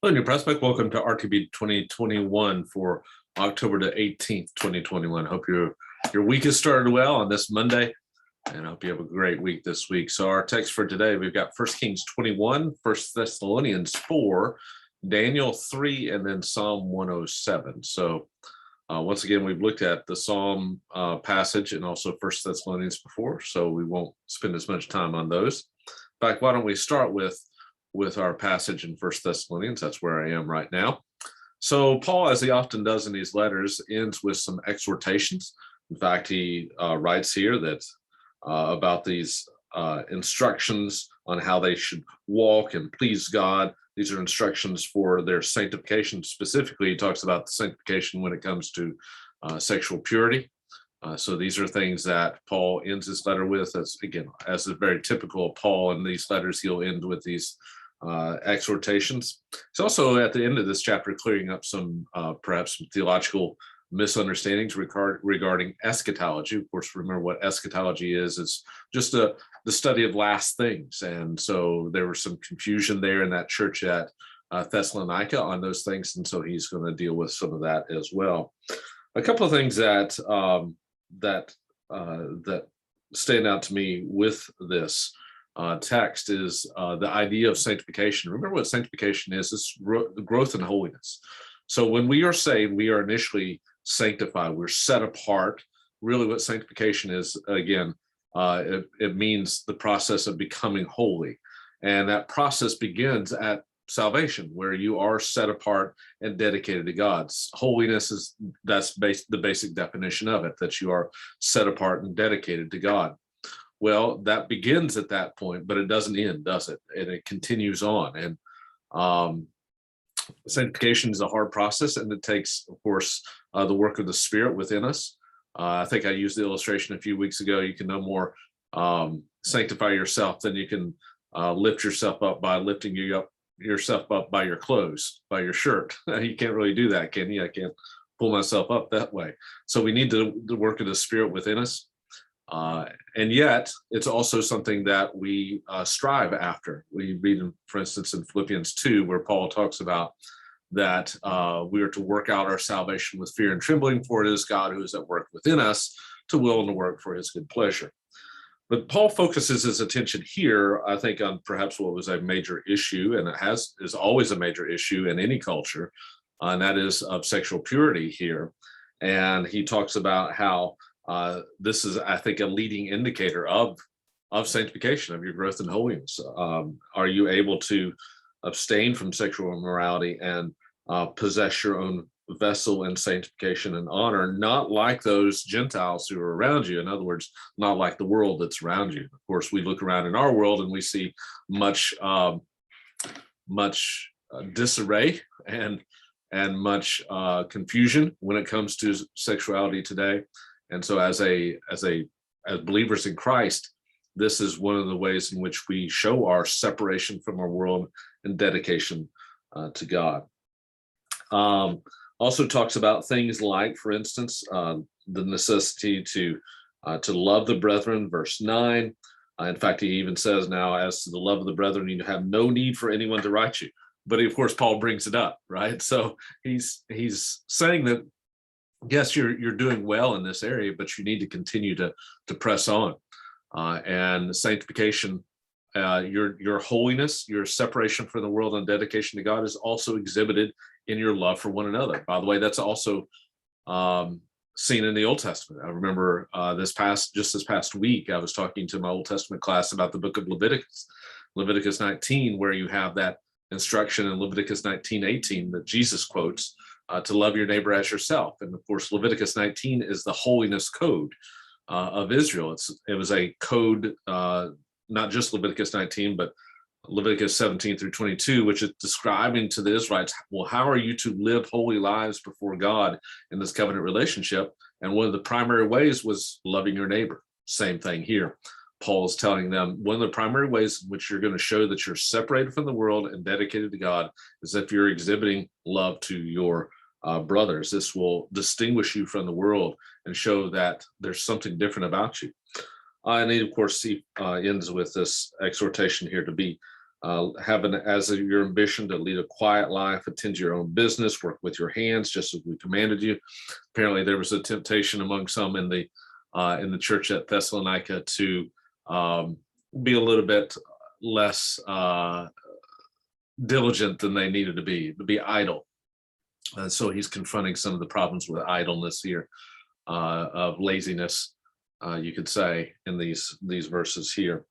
Hello, New Prospect. Welcome to RTB 2021 for October the 18th, 2021. Hope your week has started well on this Monday, and I hope you have a great week this week. So our text for today, we've got 1 Kings 21, 1 Thessalonians 4, Daniel 3, and then Psalm 107. So once again, we've looked at the Psalm passage and also 1 Thessalonians before, so we won't spend as much time on those. In fact, why don't we start with our passage in 1 Thessalonians. That's where I am right now. So Paul, as he often does in these letters, ends with some exhortations. In fact, he writes here that about these instructions on how they should walk and please God. These are instructions for their sanctification. Specifically, he talks about the sanctification when it comes to sexual purity. So these are things that Paul ends his letter with. As is very typical of Paul in these letters, he'll end with these exhortations. It's also at the end of this chapter clearing up some perhaps some theological misunderstandings regarding eschatology. Of course, remember what eschatology is. It's just the study of last things. And so there was some confusion there in that church at Thessalonica on those things. And so he's going to deal with some of that as well. A couple of things that stand out to me with this text is the idea of sanctification. Remember what sanctification is. It's growth in holiness. So when we are saved, we are initially sanctified. We're set apart. Really what sanctification is, again, it means the process of becoming holy. And that process begins at salvation, where you are set apart and dedicated to God. Holiness that's the basic definition of it, that you are set apart and dedicated to God. Well, that begins at that point, but it doesn't end, does it? And it continues on. And sanctification is a hard process, and it takes, of course, the work of the Spirit within us. I think I used the illustration a few weeks ago. You can no more sanctify yourself than you can lift yourself up by lifting yourself up by your clothes, by your shirt. You can't really do that, can you? I can't pull myself up that way. So we need the work of the Spirit within us. And yet it's also something that we strive after. We read, for instance, in Philippians 2, where Paul talks about that we are to work out our salvation with fear and trembling, for it is God who is at work within us to will and to work for his good pleasure. But Paul focuses his attention here, I think, on perhaps what was a major issue, and is always a major issue in any culture, and that is of sexual purity here. And he talks about how this is, I think, a leading indicator of sanctification, of your growth in holiness. Are you able to abstain from sexual immorality and possess your own vessel in sanctification and honor, not like those Gentiles who are around you? In other words, not like the world that's around you. Of course, we look around in our world and we see much disarray and much confusion when it comes to sexuality today. And so as believers in Christ, this is one of the ways in which we show our separation from our world and dedication to God. Also talks about things like, for instance, the necessity to love the brethren, verse 9. In fact, he even says now, as to the love of the brethren, you have no need for anyone to write you. But of course, Paul brings it up, right? So he's saying that, yes, you're doing well in this area, but you need to continue to press on. And sanctification, your holiness, your separation from the world and dedication to God is also exhibited in your love for one another. By the way, that's also seen in the Old Testament. I remember this past week, I was talking to my Old Testament class about the book of Leviticus 19, where you have that instruction in Leviticus 19:18 that Jesus quotes, to love your neighbor as yourself. And of course, Leviticus 19 is the holiness code of Israel. It was a code, not just Leviticus 19, but Leviticus 17 through 22, which is describing to the Israelites, well, how are you to live holy lives before God in this covenant relationship? And one of the primary ways was loving your neighbor. Same thing here. Paul is telling them one of the primary ways in which you're going to show that you're separated from the world and dedicated to God is if you're exhibiting love to your brothers. This will distinguish you from the world and show that there's something different about you. And he, of course, ends with this exhortation here to be Having as your ambition to lead a quiet life, attend to your own business, work with your hands, just as we commanded you. Apparently, there was a temptation among some in the church at Thessalonica to be a little bit less diligent than they needed to be idle. So he's confronting some of the problems with idleness here, of laziness, you could say, in these verses here.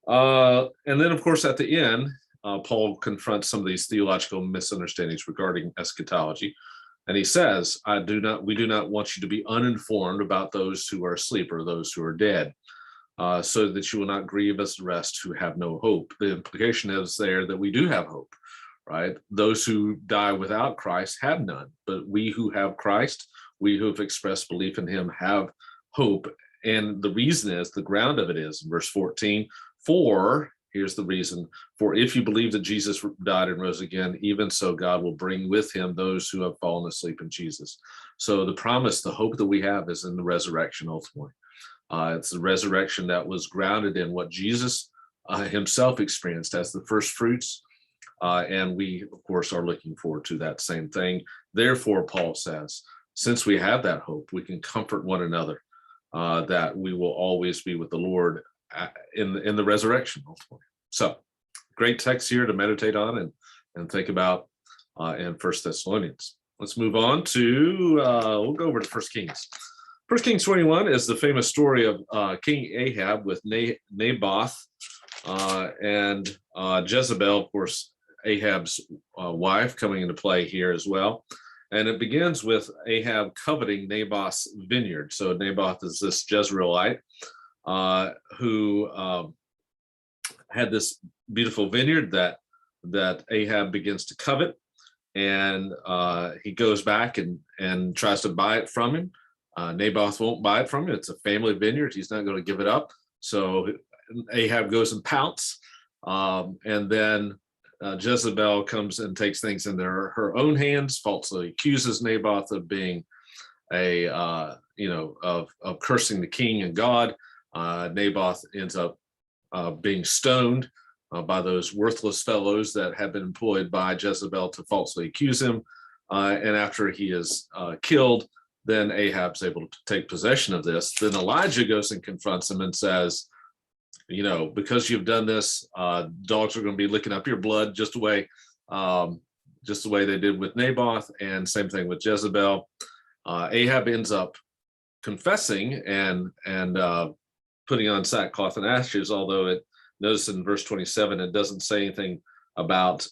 And then, of course, at the end, Paul confronts some of these theological misunderstandings regarding eschatology. And he says, we do not want you to be uninformed about those who are asleep or those who are dead, so that you will not grieve as the rest who have no hope. The implication is there that we do have hope, right? Those who die without Christ have none, but we who have Christ, we who have expressed belief in him, have hope. And the reason is, the ground of it is, in verse 14, here's the reason, for if you believe that Jesus died and rose again, even so God will bring with him those who have fallen asleep in Jesus. So the promise, the hope that we have is in the resurrection ultimately. It's the resurrection that was grounded in what Jesus himself experienced as the first fruits. And we, of course, are looking forward to that same thing. Therefore, Paul says, since we have that hope, we can comfort one another, that we will always be with the Lord in the resurrection ultimately. So great text here to meditate on and think about in 1 Thessalonians. Let's move on to, we'll go over to 1 Kings. 1 Kings 21 is the famous story of King Ahab with Naboth and Jezebel, of course, Ahab's wife, coming into play here as well. And it begins with Ahab coveting Naboth's vineyard. So Naboth is this Jezreelite who had this beautiful vineyard that Ahab begins to covet, and he goes back and tries to buy it from him. Naboth won't buy it from him. It's a family vineyard. He's not going to give it up. So Ahab goes and pouts, and then Jezebel comes and takes things into her own hands, falsely accuses Naboth of being of cursing the king and God. Naboth ends up being stoned by those worthless fellows that have been employed by Jezebel to falsely accuse him. And after he is killed, then Ahab's able to take possession of this. Then Elijah goes and confronts him and says, because you've done this, dogs are going to be licking up your blood, just the way they did with Naboth, and same thing with Jezebel. Ahab ends up confessing and putting on sackcloth and ashes, although notice in verse 27, it doesn't say anything about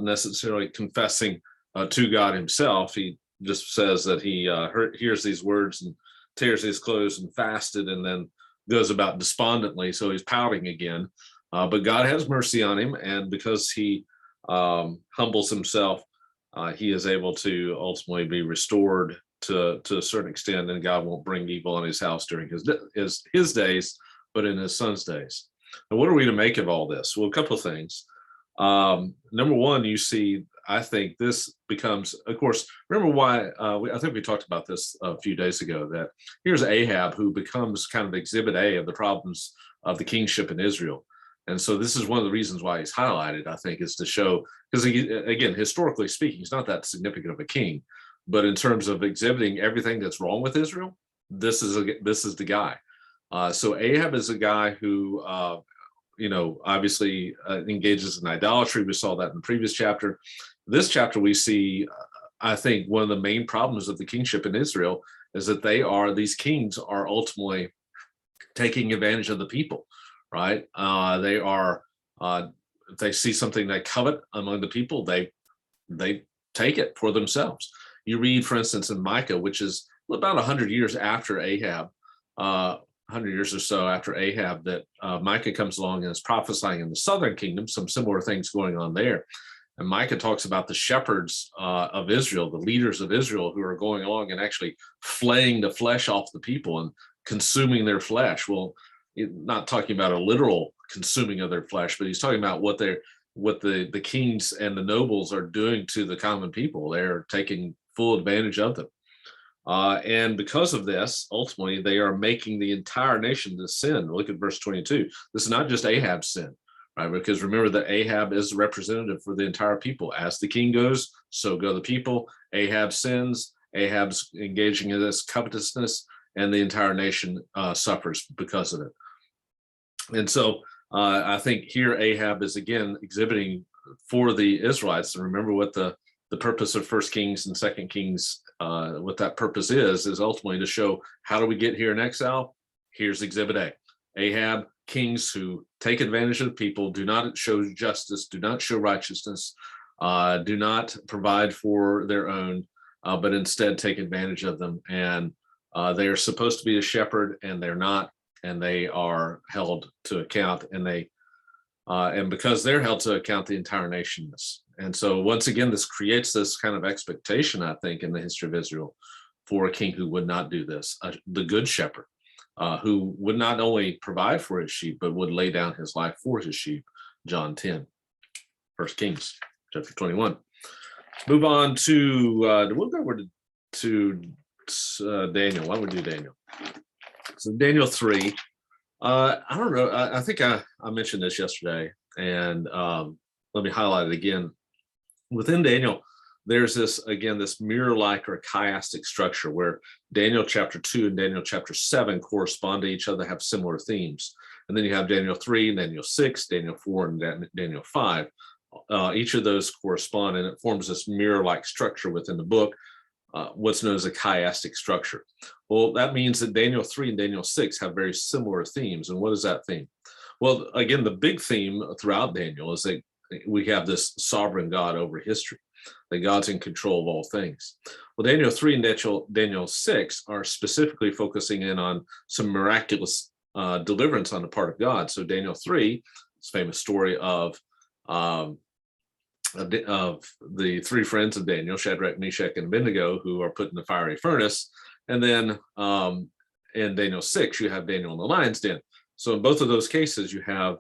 necessarily confessing to God himself. He just says that he hears these words and tears his clothes and fasted, and then goes about despondently. So he's pouting again. But God has mercy on him, and because he humbles himself, he is able to ultimately be restored to a certain extent, and God won't bring evil on his house during his days, but in his son's days. And what are we to make of all this? Well, a couple of things. Number one, you see, I think this becomes, of course, remember why, I think we talked about this a few days ago, that here's Ahab, who becomes kind of exhibit A of the problems of the kingship in Israel. And so this is one of the reasons why he's highlighted, I think, is to show, because again, historically speaking, he's not that significant of a king, but in terms of exhibiting everything that's wrong with Israel, this is the guy. So Ahab is a guy who, obviously engages in idolatry. We saw that in the previous chapter. This chapter, we see, I think, one of the main problems of the kingship in Israel is that these kings are ultimately taking advantage of the people, right? They are, if they see something they covet among the people, they take it for themselves. You read, for instance, in Micah, which is about 100 years after Ahab, 100 years or so after Ahab, that Micah comes along and is prophesying in the southern kingdom, some similar things going on there. And Micah talks about the shepherds of Israel, the leaders of Israel, who are going along and actually flaying the flesh off the people and consuming their flesh. Well, not talking about a literal consuming of their flesh, but he's talking about what the kings and the nobles are doing to the common people. They're taking full advantage of them. And because of this, ultimately, they are making the entire nation to sin. Look at verse 22. This is not just Ahab's sin, right? Because remember that Ahab is representative for the entire people. As the king goes, so go the people. Ahab sins. Ahab's engaging in this covetousness, and the entire nation suffers because of it. And so I think here Ahab is again exhibiting for the Israelites. And remember what the purpose of First Kings and Second Kings, what that purpose is ultimately to show how do we get here in exile. Here's Exhibit A. Ahab, kings who take advantage of the people, do not show justice, do not show righteousness, do not provide for their own, but instead take advantage of them. And they are supposed to be a shepherd, and they're not, and they are held to account, and because they're held to account, the entire nation is. And so once again, this creates this kind of expectation, I think, in the history of Israel for a king who would not do this, the good shepherd, who would not only provide for his sheep, but would lay down his life for his sheep. John 10, 1 Kings chapter 21. Move on to, we'll go over to Daniel. Why don't we do Daniel? So Daniel 3, I don't know, I think I mentioned this yesterday, and let me highlight it again. Within Daniel, there's this mirror-like or chiastic structure where Daniel chapter 2 and Daniel chapter 7 correspond to each other, have similar themes. And then you have Daniel 3, Daniel 6, Daniel 4, and Daniel 5. Each of those correspond, and it forms this mirror-like structure within the book, what's known as a chiastic structure. Well, that means that Daniel 3 and Daniel 6 have very similar themes. And what is that theme? Well, again, the big theme throughout Daniel is that we have this sovereign God over history, that God's in control of all things. Well, Daniel 3 and Daniel 6 are specifically focusing in on some miraculous deliverance on the part of God. So Daniel 3, this famous story of the three friends of Daniel, Shadrach, Meshach, and Abednego, who are put in the fiery furnace. And then in Daniel 6, you have Daniel in the lion's den. So in both of those cases, you have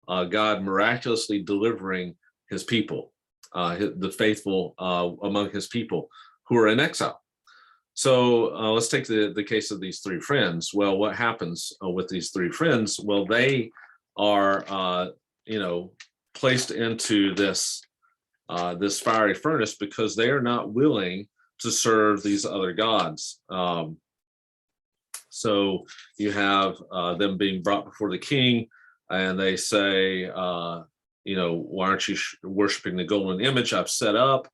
God miraculously delivering his people, the faithful among his people who are in exile. So let's take the case of these three friends. Well, what happens with these three friends? Well, they are, placed into this fiery furnace because they are not willing to serve these other gods. So you have them being brought before the king, and they say, why aren't you worshiping the golden image I've set up?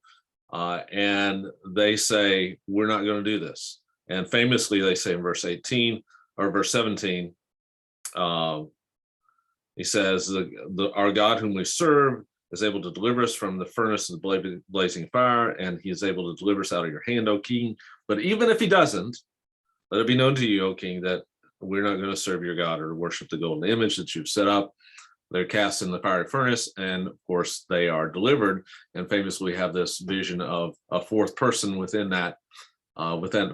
And they say, we're not going to do this. And famously, they say in verse 18 or verse 17, he says, our God whom we serve is able to deliver us from the furnace of the blazing fire, and he is able to deliver us out of your hand, O king. But even if he doesn't, let it be known to you, O king, that we're not going to serve your God or worship the golden image that you've set up. They're cast in the fiery furnace, and of course they are delivered. And famously, we have this vision of a fourth person within that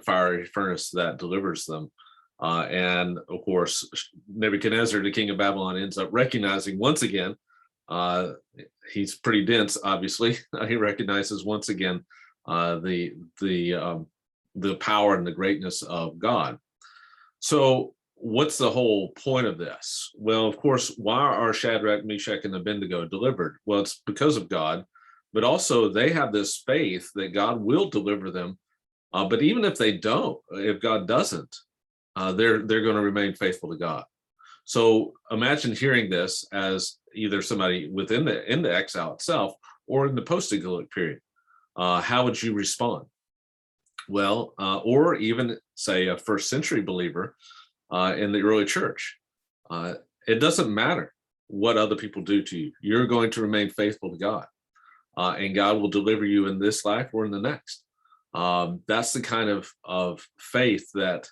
fiery furnace that delivers them. And of course, Nebuchadnezzar, the king of Babylon, ends up recognizing once again, he's pretty dense, obviously. He recognizes once again the power and the greatness of God. So what's the whole point of this? Well, of course, why are Shadrach, Meshach, and Abednego delivered? Well, it's because of God, but also they have this faith that God will deliver them. But even if they don't, if God doesn't, they're going to remain faithful to God. So imagine hearing this as either somebody in the exile itself or in the post-exilic period. How would you respond? Well, or even say a first century believer in the early church. It doesn't matter what other people do to you. You're going to remain faithful to God, and God will deliver you in this life or in the next. That's the kind of faith that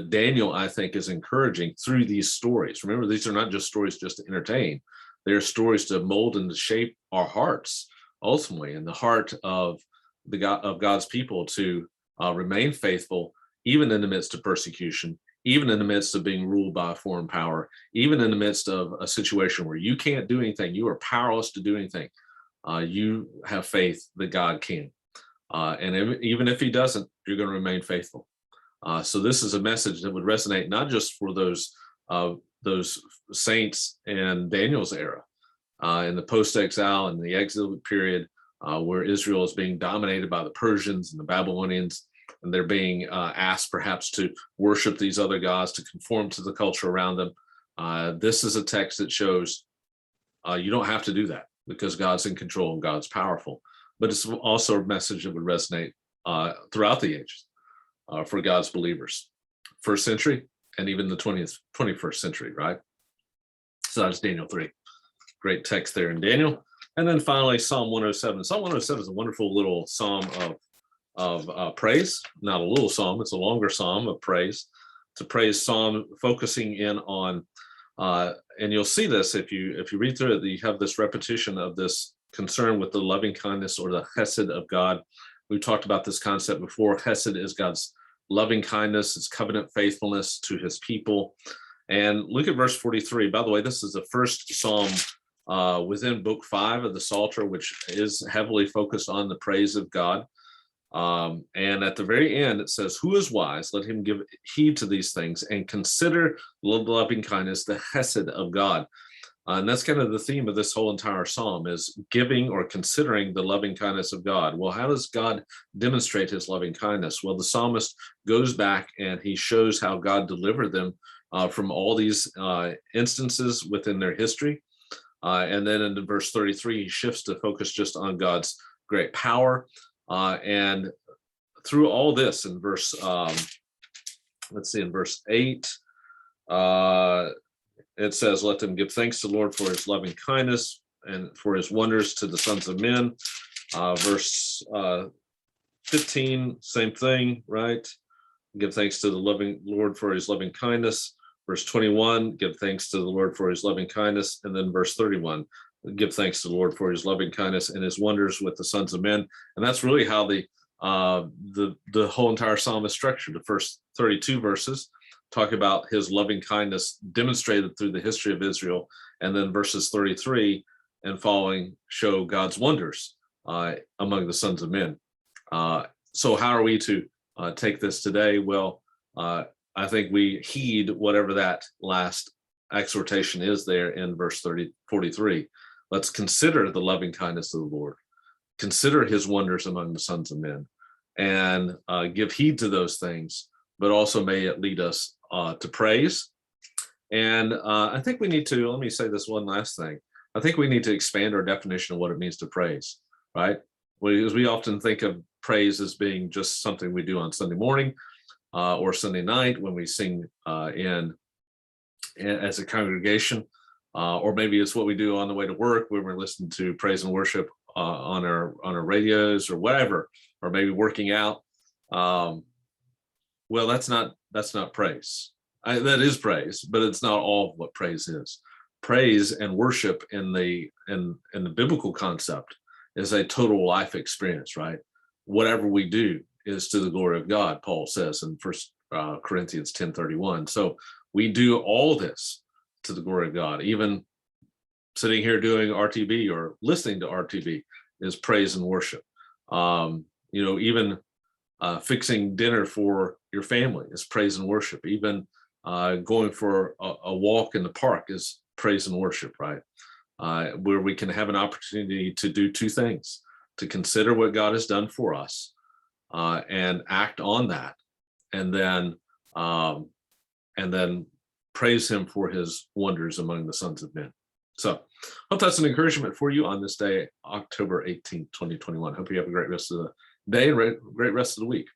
Daniel, I think, is encouraging through these stories. Remember, these are not just stories just to entertain. They're stories to mold and to shape our hearts, ultimately, and the heart of God's people to remain faithful, even in the midst of persecution, even in the midst of being ruled by a foreign power, even in the midst of a situation where you can't do anything, you are powerless to do anything. You have faith that God can. And even if he doesn't, you're going to remain faithful. So this is a message that would resonate not just for those saints in Daniel's era, in the post-exile and the exile period, where Israel is being dominated by the Persians and the Babylonians, and they're being asked perhaps to worship these other gods, to conform to the culture around them. This is a text that shows you don't have to do that because God's in control and God's powerful. But it's also a message that would resonate throughout the ages for God's believers, first century and even the 21st century, right? So that's Daniel 3. Great text there in Daniel. And then finally, Psalm 107. Psalm 107 is a wonderful little psalm of praise. Not a little psalm, it's a longer psalm of praise. It's a praise psalm focusing in on, and you'll see this if you read through it, you have this repetition of this concern with the loving kindness or the chesed of God. We've talked about this concept before. Chesed is God's loving kindness, his covenant faithfulness to his people. And look at verse 43. By the way, this is the first psalm within book 5 of the Psalter, which is heavily focused on the praise of God. And at the very end, it says, who is wise? Let him give heed to these things and consider loving kindness, the chesed of God. And that's kind of the theme of this whole entire psalm, is giving or considering the loving kindness of God. Well, how does God demonstrate his loving kindness? Well, the psalmist goes back and he shows how God delivered them from all these instances within their history. And then in verse 33, he shifts to focus just on God's great power. And through all this, in verse, in verse 8, it says, let them give thanks to the Lord for his loving kindness and for his wonders to the sons of men. Verse 15, same thing, right? Give thanks to the loving Lord for his loving kindness. Verse 21, give thanks to the Lord for his loving kindness. And then verse 31, give thanks to the Lord for his loving kindness and his wonders with the sons of men. And that's really how the whole entire psalm is structured. The first 32 verses talk about his loving kindness demonstrated through the history of Israel. And then verses 33 and following show God's wonders among the sons of men. So how are we to take this today? Well, I think we heed whatever that last exhortation is there in verse 43. Let's consider the loving kindness of the Lord, consider his wonders among the sons of men, and give heed to those things, but also may it lead us to praise. And I think we need to, let me say this one last thing. I think we need to expand our definition of what it means to praise, right? Because we often think of praise as being just something we do on Sunday morning or Sunday night when we sing as a congregation, or maybe it's what we do on the way to work when we're listening to praise and worship on our radios or whatever, or maybe working out. Well, that's not praise. That is praise, but it's not all of what praise is. Praise and worship in the biblical concept is a total life experience, right? Whatever we do is to the glory of God, Paul says in 1 Corinthians 10:31. So we do all this to the glory of God. Even sitting here doing RTB or listening to RTB is praise and worship. Even fixing dinner for your family is praise and worship. Even going for a walk in the park is praise and worship, right? Where we can have an opportunity to do two things: to consider what God has done for us and act on that, and then praise him for his wonders among the sons of men. So hope that's an encouragement for you on this day, October 18th, 2021. Hope you have a great rest of the day and great rest of the week.